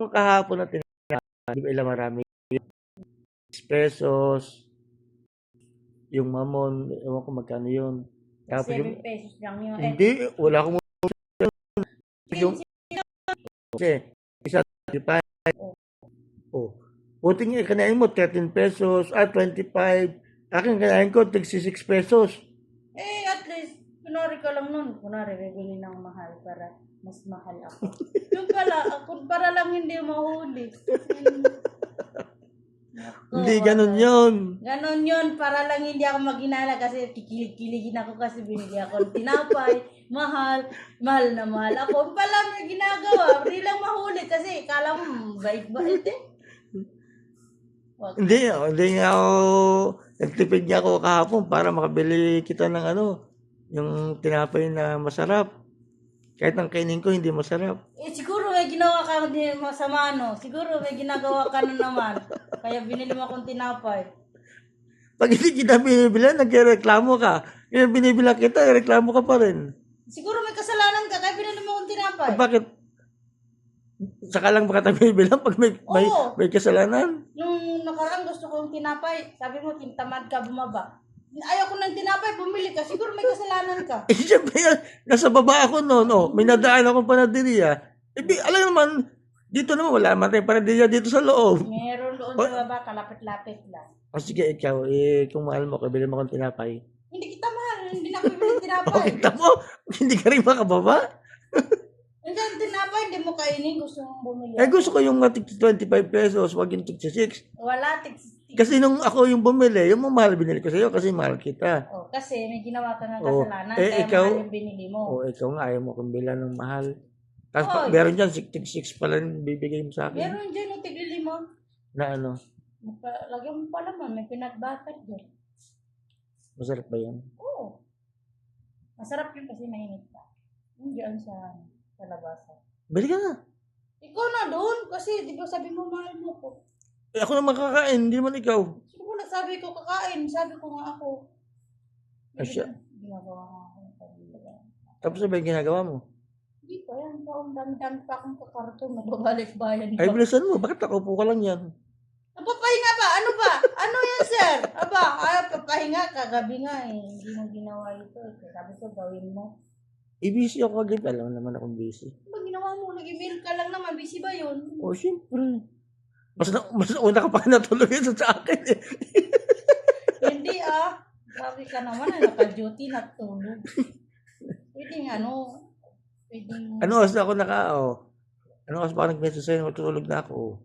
kahapon na tinapay, di ba ilang marami? 6 pesos, yung mamon, ewan ko magkano yun. Tapos 7 yung, pesos lang yun. hindi, wala akong yung, 15. kasi, isa 25, oh. Buti nga, kanain mo 13 pesos, 25. Akin kanain ko, tig 6 pesos. At least, kunwari ka lang nun. Kunwari, bibili ng mahal para mas mahal ako. Yung pala, ako para lang hindi mahuli. Hindi ganun yun. Ganon yun, para lang hindi ako maginala kasi kikilig-kiligin ako kasi binili ako ng tinapay, mahal na mahal ako. Pala may ginagawa, hindi lang mahuli kasi kala mo bait-bait eh. Hindi nga ako, nagtipid niya ako kahapon para makabili kita ng yung tinapay na masarap. Kahit ang kainin ko, hindi masarap. Siguro may ginawa ka din masama, no? Siguro may ginagawa ka na naman. Kaya binili mo akong tinapay. Pag hindi kita binibila, nagreklamo ka. Kaya binibila kita, reklamo ka pa rin. Siguro may kasalanan ka, kaya binili mo akong tinapay. Bakit? Saka lang baka tayo bilang pag may kasalanan. Nung nakaraan gusto kong tinapay, sabi mo, tintamad ka, bumaba. Ayaw ko ng tinapay, bumili ka. Siguro may kasalanan ka. Siyempre, nasa baba ako noon. May nadaan akong panadiriya. Alam naman, dito naman wala naman tayong panadiriya dito sa loob. Meron doon sa baba, kalapit-lapit lang. Sige, ikaw, kung mahal mo, kabili mo akong tinapay. Hindi kita mahal, hindi na ako bibili ng tinapay. Kita mo, hindi ka rin makababa. Hindi, tinapay, hindi mo kainin, gusto mong bumili. Gusto ko yung 25 pesos, wag yung 6. Wala, Kasi nung ako yung bumili, yung mahal binili ko sa'yo kasi mahal kita. kasi may ginawa ka ng kasalanan, kaya ikaw, mahal yung binili mo. Ikaw nga, ayaw mo kung bilan ng mahal. Tapos meron dyan, 6 pala bibigay mo sa akin. Meron dyan yung tigli mo. Na ano? Lagyan mo pa naman, may pinagbatat dyan. Masarap ba yan? Oo. Masarap yun kasi mainit pa. Yung dyan sa labasan. Bili ka na. Ikaw na doon, kasi di ba sabi mo mahal mo ko. Ako na makakain, hindi naman ikaw. Sino ko nagsabi ko kakain? Sabi ko nga ako. Asya. Ginagawa nga ako. Tapos ba yung ginagawa mo? Hindi pa yan. Dami-dami pa akong kakarton. Mababalik bayan pa. Ay, bilisan mo. Bakit nakaupo ka lang yan? Napapahinga ba? Ano ba? Ano yan, sir? Aba, papahinga. Kagabi nga eh. Hindi mo ginawa ito. Sabi ko, gawin mo. Busy ako kagabi. Alam naman akong busy. Ano ba ginawa mo? Nag-email ka lang naman. Busy ba yun? Siyempre. Mas una ka pa natulog yun sa akin eh. Hindi Grabe ka naman. Naka-duty, natulog. Pwedeng Pwedeng... Ano oras na ako Ano oras pa ako nag-message sa'yo? Matutulog na ako.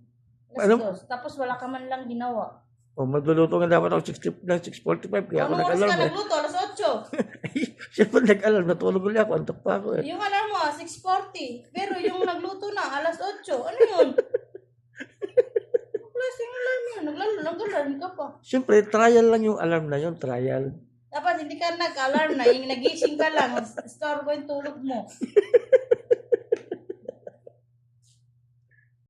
Tapos wala ka man lang ginawa. Magluluto nga dapat ako 6:45 kaya ako Ano oras nag-alarm ka nagluto? Alas 8. Siyempre nag-alarm, natulog ulit ako, antok pa ako eh. Yung alarm mo 6:40. Pero yung nagluto na, alas 8. Ano yun? Klaseng alarm yun. Nag-alarm ka pa. Siyempre, trial lang yung alarm na yun, trial. Dapat hindi ka nag-alarm na. Yung nagising ka lang, storbo yung tulog mo.